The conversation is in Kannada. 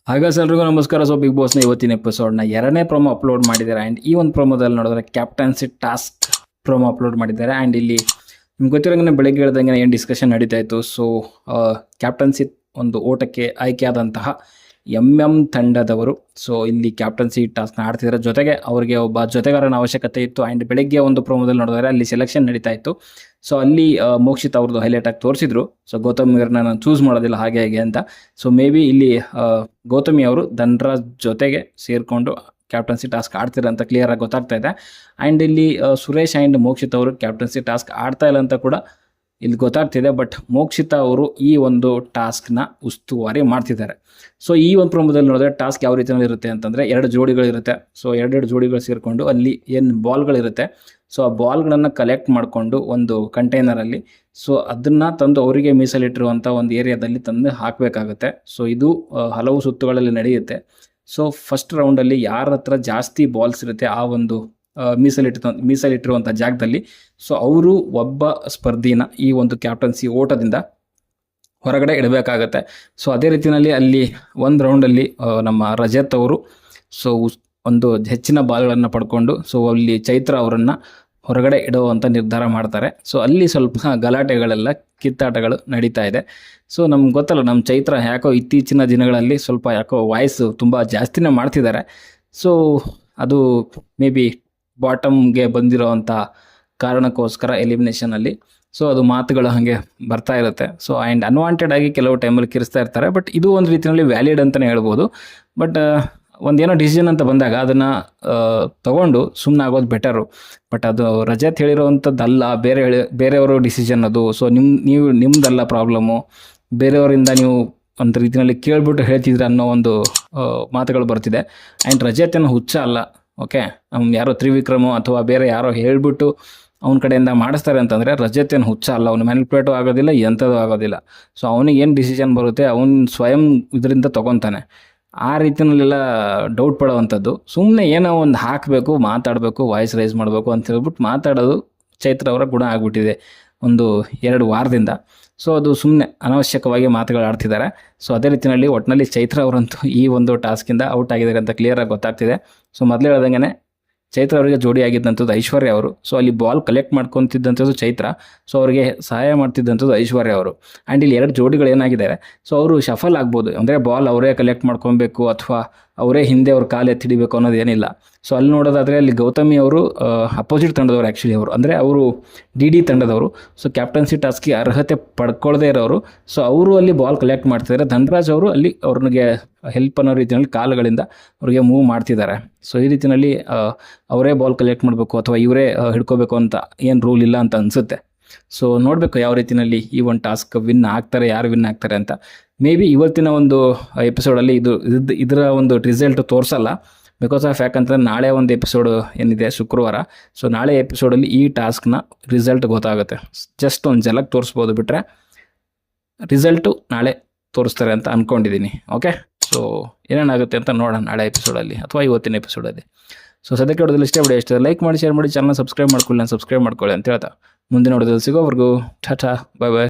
ಹಾಗಾದ್ರೆ ಎಲ್ರಿಗೂ ನಮಸ್ಕಾರ. ಸೊ ಬಿಗ್ ಬಾಸ್ನ ಇವತ್ತಿನ ಎಪಿಸೋಡ್ನ ಎರಡನೇ ಪ್ರೊಮೋ ಅಪ್ಲೋಡ್ ಮಾಡಿದ್ದಾರೆ. ಆ್ಯಂಡ್ ಈ ಒಂದು ಪ್ರೊಮೋದಲ್ಲಿ ನೋಡಿದ್ರೆ ಕ್ಯಾಪ್ಟನ್ಸಿ ಟಾಸ್ಕ್ ಪ್ರೊಮೋ ಅಪ್ಲೋಡ್ ಮಾಡಿದ್ದಾರೆ. ಆ್ಯಂಡ್ ಇಲ್ಲಿ ನಿಮ್ಗೆ ಗೊತ್ತಿರೋಂಗೆ ಬೆಳಗ್ಗೆ ಹೇಳ್ದಂಗೆ ಏನು ಡಿಸ್ಕಷನ್ ನಡೀತಾ ಇತ್ತು. ಸೊ ಕ್ಯಾಪ್ಟನ್ಸಿ ಒಂದು ಓಟಕ್ಕೆ ಆಯ್ಕೆಯಾದಂತಹ ತಂಡದವರು ಸೊ ಇಲ್ಲಿ ಕ್ಯಾಪ್ಟನ್ಸಿ ಟಾಸ್ಕ್ನ ಆಡ್ತಿದ್ದಾರೆ. ಜೊತೆಗೆ ಅವರಿಗೆ ಒಬ್ಬ ಜೊತೆಗಾರನ ಅವಶ್ಯಕತೆ ಇತ್ತು. ಆ್ಯಂಡ್ ಬೆಳಗ್ಗೆ ಒಂದು ಪ್ರೊಮೋದಲ್ಲಿ ನೋಡಿದ್ರೆ ಅಲ್ಲಿ ಸೆಲೆಕ್ಷನ್ ನಡೀತಾ ಇತ್ತು. ಸೊ ಅಲ್ಲಿ ಮೋಕ್ಷಿತ್ ಅವ್ರದ್ದು ಹೈಲೈಟ್ ಆಗಿ ತೋರಿಸಿದ್ರು. ಸೊ ಗೌತಮಿಯವ್ರನ್ನ ನಾನು ಚೂಸ್ ಮಾಡೋದಿಲ್ಲ ಹಾಗೆ ಹೇಗೆ ಅಂತ. ಸೊ ಮೇ ಬಿ ಇಲ್ಲಿ ಗೌತಮಿ ಅವರು ಧನ್ರಾಜ್ ಜೊತೆಗೆ ಸೇರಿಕೊಂಡು ಕ್ಯಾಪ್ಟನ್ಸಿ ಟಾಸ್ಕ್ ಆಡ್ತಿರ ಅಂತ ಕ್ಲಿಯರ್ ಆಗಿ ಗೊತ್ತಾಗ್ತಾ ಇದೆ. ಆ್ಯಂಡ್ ಇಲ್ಲಿ ಸುರೇಶ್ ಆ್ಯಂಡ್ ಮೋಕ್ಷಿತ್ ಅವರು ಕ್ಯಾಪ್ಟನ್ಸಿ ಟಾಸ್ಕ್ ಆಡ್ತಾ ಇಲ್ಲ ಅಂತ ಕೂಡ ಇಲ್ಲಿ ಗೊತ್ತಾಗ್ತಿದೆ. ಬಟ್ ಮೋಕ್ಷಿತ ಅವರು ಈ ಒಂದು ಟಾಸ್ಕ್ನ ಉಸ್ತುವಾರಿ ಮಾಡ್ತಿದ್ದಾರೆ. ಸೊ ಈ ಒಂದು ಪ್ರೊಮೋದಲ್ಲಿ ನೋಡಿದ್ರೆ ಟಾಸ್ಕ್ ಯಾವ ರೀತಿಯಲ್ಲಿ ಇರುತ್ತೆ ಅಂತಂದರೆ 2 ಜೋಡಿಗಳಿರುತ್ತೆ. ಸೊ 2 ಜೋಡಿಗಳು ಸೇರಿಕೊಂಡು ಅಲ್ಲಿ ಏನು ಬಾಲ್ಗಳಿರುತ್ತೆ ಸೊ ಆ ಬಾಲ್ಗಳನ್ನು ಕಲೆಕ್ಟ್ ಮಾಡಿಕೊಂಡು ಒಂದು ಕಂಟೈನರಲ್ಲಿ ಸೊ ಅದನ್ನು ತಂದು ಅವರಿಗೆ ಮೀಸಲಿಟ್ಟಿರುವಂಥ ಒಂದು ಏರಿಯಾದಲ್ಲಿ ತಂದು ಹಾಕಬೇಕಾಗುತ್ತೆ. ಸೊ ಇದು ಹಲವು ಸುತ್ತುಗಳಲ್ಲಿ ನಡೆಯುತ್ತೆ. ಸೊ ಫಸ್ಟ್ ರೌಂಡಲ್ಲಿ ಯಾರ ಹತ್ರ ಜಾಸ್ತಿ ಬಾಲ್ಸ್ ಇರುತ್ತೆ ಆ ಒಂದು ಮೀಸಲಿಟ್ಟಿರುವಂಥ ಜಾಗದಲ್ಲಿ ಸೊ ಅವರು ಒಬ್ಬ ಸ್ಪರ್ಧಿನ ಈ ಒಂದು ಕ್ಯಾಪ್ಟನ್ಸಿ ಓಟದಿಂದ ಹೊರಗಡೆ ಇಡಬೇಕಾಗತ್ತೆ. ಸೊ ಅದೇ ರೀತಿಯಲ್ಲಿ ಅಲ್ಲಿ ಒಂದು ರೌಂಡಲ್ಲಿ ನಮ್ಮ ರಜತ್ ಅವರು ಸೊ ಒಂದು ಹೆಚ್ಚಿನ ಬಾಲ್ಗಳನ್ನು ಪಡ್ಕೊಂಡು ಸೊ ಅಲ್ಲಿ ಚೈತ್ರ ಅವರನ್ನು ಹೊರಗಡೆ ಇಡುವಂಥ ನಿರ್ಧಾರ ಮಾಡ್ತಾರೆ. ಸೊ ಅಲ್ಲಿ ಸ್ವಲ್ಪ ಗಲಾಟೆಗಳೆಲ್ಲ ಕಿತ್ತಾಟಗಳು ನಡೀತಾ ಇದೆ. ಸೊ ನಮ್ಗೆ ಗೊತ್ತಲ್ಲ, ನಮ್ಮ ಚೈತ್ರ ಯಾಕೋ ಇತ್ತೀಚಿನ ದಿನಗಳಲ್ಲಿ ಸ್ವಲ್ಪ ಯಾಕೋ ವಾಯ್ಸ್ ತುಂಬ ಜಾಸ್ತಿನೇ ಮಾಡ್ತಿದ್ದಾರೆ. ಸೊ ಅದು ಮೇ ಬಿ ಬಾಟಮ್ಗೆ ಬಂದಿರೋವಂಥ ಕಾರಣಕ್ಕೋಸ್ಕರ ಎಲಿಮಿನೇಷನಲ್ಲಿ ಸೊ ಅದು ಮಾತುಗಳು ಹಾಗೆ ಬರ್ತಾ ಇರುತ್ತೆ. ಸೊ ಆ್ಯಂಡ್ ಅನ್ವಾಂಟೆಡ್ ಆಗಿ ಕೆಲವು ಟೈಮಲ್ಲಿ ಕಿರಿಸ್ತಾ ಇರ್ತಾರೆ. ಬಟ್ ಇದು ಒಂದು ರೀತಿಯಲ್ಲಿ ವ್ಯಾಲಿಡ್ ಅಂತಲೇ ಹೇಳ್ಬೋದು. ಬಟ್ ಒಂದೇನೋ ಡಿಸಿಷನ್ ಅಂತ ಬಂದಾಗ ಅದನ್ನು ತೊಗೊಂಡು ಸುಮ್ಮನೆ ಆಗೋದು ಬೆಟರು. ಬಟ್ ಅದು ರಜತ್ ಹೇಳಿರೋವಂಥದ್ದಲ್ಲ, ಬೇರೆಯವರು ಡಿಸಿಷನ್ ಅದು. ಸೊ ನಿಮ್ಮದಲ್ಲ ಪ್ರಾಬ್ಲಮ್ಮು, ಬೇರೆಯವರಿಂದ ನೀವು ಒಂದು ರೀತಿಯಲ್ಲಿ ಕೇಳ್ಬಿಟ್ಟು ಹೇಳ್ತಿದ್ರೆ ಅನ್ನೋ ಒಂದು ಮಾತುಗಳು ಬರ್ತಿದೆ. ಆ್ಯಂಡ್ ರಜತ್ ಏನು ಹುಚ್ಚ ಅಲ್ಲ. ಓಕೆ, ಯಾರೋ ತ್ರಿವಿಕ್ರಮು ಅಥವಾ ಬೇರೆ ಯಾರೋ ಹೇಳ್ಬಿಟ್ಟು ಅವನ ಕಡೆಯಿಂದ ಮಾಡಿಸ್ತಾರೆ ಅಂತಂದರೆ ರಜತ್ ಏನು ಹುಚ್ಚ ಅಲ್ಲ. ಅವನು ಮ್ಯಾನಿಪುಲೇಟು ಆಗೋದಿಲ್ಲ, ಎಂಥದ್ದು ಆಗೋದಿಲ್ಲ. ಸೊ ಅವನಿಗೆ ಏನು ಡಿಸಿಷನ್ ಬರುತ್ತೆ ಅವನು ಸ್ವಯಂ ಇದರಿಂದ ತೊಗೊತಾನೆ. ಆ ರೀತಿಯಲ್ಲೆಲ್ಲ ಡೌಟ್ ಪಡೋವಂಥದ್ದು. ಸುಮ್ಮನೆ ಏನೋ ಒಂದು ಹಾಕಬೇಕು, ಮಾತಾಡಬೇಕು, ವಾಯ್ಸ್ ರೈಸ್ ಮಾಡಬೇಕು ಅಂತ ಹೇಳ್ಬಿಟ್ಟು ಮಾತಾಡೋದು ಚೈತ್ರ ಅವರ ಗುಣ ಆಗಿಬಿಟ್ಟಿದೆ ಒಂದು 2 ವಾರದಿಂದ. ಸೊ ಅದು ಸುಮ್ಮನೆ ಅನಾವಶ್ಯಕವಾಗಿ ಮಾತುಗಳು ಆಡ್ತಿದ್ದಾರೆ. ಸೊ ಅದೇ ರೀತಿಯಲ್ಲಿ ಒಟ್ಟಿನಲ್ಲಿ ಚೈತ್ರ ಅವರಂತೂ ಈ ಒಂದು ಟಾಸ್ಕಿಂದ ಔಟ್ ಆಗಿದ್ದಾರೆ ಅಂತ ಕ್ಲಿಯರಾಗಿ ಗೊತ್ತಾಗ್ತಿದೆ. ಸೊ ಮೊದಲೇ ಹೇಳ್ದಂಗೆ ಚೈತ್ರ ಅವರಿಗೆ ಜೋಡಿ ಆಗಿದ್ದಂಥದ್ದು ಐಶ್ವರ್ಯ ಅವರು. ಸೊ ಅಲ್ಲಿ ಬಾಲ್ ಕಲೆಕ್ಟ್ ಮಾಡ್ಕೊತಿದ್ದಂಥದ್ದು ಚೈತ್ರ. ಸೊ ಅವರಿಗೆ ಸಹಾಯ ಮಾಡ್ತಿದ್ದಂಥದ್ದು ಐಶ್ವರ್ಯ ಅವರು. ಆ್ಯಂಡ್ ಇಲ್ಲಿ 2 ಜೋಡಿಗಳು ಏನಾಗಿದ್ದಾರೆ ಸೊ ಅವರು ಶಫಲ್ ಆಗ್ಬೋದು. ಅಂದರೆ ಬಾಲ್ ಅವರೇ ಕಲೆಕ್ಟ್ ಮಾಡ್ಕೊಬೇಕು ಅಥವಾ ಅವರೇ ಹಿಂದೆ ಅವ್ರ ಕಾಲು ಎತ್ತಿಡಿಬೇಕು ಅನ್ನೋದೇನಿಲ್ಲ. ಸೊ ಅಲ್ಲಿ ನೋಡೋದಾದರೆ ಅಲ್ಲಿ ಗೌತಮಿ ಅವರು ಅಪೋಸಿಟ್ ತಂಡದವರು. ಆ್ಯಕ್ಚುಲಿ ಅವರು ಅಂದರೆ ಅವರು ಡಿ ತಂಡದವರು. ಸೊ ಕ್ಯಾಪ್ಟನ್ಸಿ ಟಾಸ್ಕ್ಗೆ ಅರ್ಹತೆ ಪಡ್ಕೊಳ್ಳದೇ ಇರೋರು. ಸೊ ಅವರು ಅಲ್ಲಿ ಬಾಲ್ ಕಲೆಕ್ಟ್ ಮಾಡ್ತಿದ್ದಾರೆ. ಧನ್ರಾಜ್ ಅವರು ಅಲ್ಲಿ ಅವ್ರಿಗೆ ಹೆಲ್ಪ್ ಅನ್ನೋ ರೀತಿಯಲ್ಲಿ ಕಾಲುಗಳಿಂದ ಅವ್ರಿಗೆ ಮೂವ್ ಮಾಡ್ತಿದ್ದಾರೆ. ಸೊ ಈ ರೀತಿಯಲ್ಲಿ ಅವರೇ ಬಾಲ್ ಕಲೆಕ್ಟ್ ಮಾಡಬೇಕು ಅಥವಾ ಇವರೇ ಹಿಡ್ಕೋಬೇಕು ಅಂತ ಏನು ರೂಲ್ ಇಲ್ಲ ಅಂತ ಅನಿಸುತ್ತೆ. ಸೊ ನೋಡಬೇಕು ಯಾವ ರೀತಿಯಲ್ಲಿ ಈ ಒಂದು ಟಾಸ್ಕ್ ಯಾರು ವಿನ್ ಆಗ್ತಾರೆ ಅಂತ. ಮೇ ಬಿ ಇವತ್ತಿನ ಒಂದು ಎಪಿಸೋಡಲ್ಲಿ ಇದರ ಒಂದು ರಿಸಲ್ಟ್ ತೋರಿಸಲ್ಲ. ಬಿಕಾಸ್ ಆಫ್ ಯಾಕಂತಂದರೆ ನಾಳೆ ಒಂದು ಎಪಿಸೋಡ್ ಏನಿದೆ ಶುಕ್ರವಾರ. ಸೊ ನಾಳೆ ಎಪಿಸೋಡಲ್ಲಿ ಈ ಟಾಸ್ಕ್ನ ರಿಸಲ್ಟ್ ಗೊತ್ತಾಗುತ್ತೆ. ಜಸ್ಟ್ ಒಂದು ಝಲಕ್ ತೋರಿಸ್ಬೋದು, ಬಿಟ್ಟರೆ ರಿಸಲ್ಟು ನಾಳೆ ತೋರಿಸ್ತಾರೆ ಅಂತ ಅಂದ್ಕೊಂಡಿದ್ದೀನಿ. ಓಕೆ, ಸೊ ಏನೇನಾಗುತ್ತೆ ಅಂತ ನೋಡೋಣ ನಾಳೆ ಎಪಿಸೋಡಲ್ಲಿ ಅಥವಾ ಇವತ್ತಿನ ಎಪಿಸೋಡಲ್ಲಿ. ಸೊ ಸದ್ಯಕ್ಕೆ ನೋಡೋದಲ್ಲಿ ಇಷ್ಟೇ ವಿಡಿಯೋ ಇಷ್ಟ ಲೈಕ್ ಮಾಡಿ, ಶೇರ್ ಮಾಡಿ, ಚಾನಲ್ ಸಬ್ಸ್ಕ್ರೈಬ್ ಮಾಡ್ಕೊಳ್ಳಿ ಅಂತ ಹೇಳ್ತಾ ಮುಂದಿನ ನೋಡೋದಲ್ಲಿ ಸಿಗೋವರೆಗೂ ಟಾಟಾ, ಬಾಯ್ ಬಾಯ್.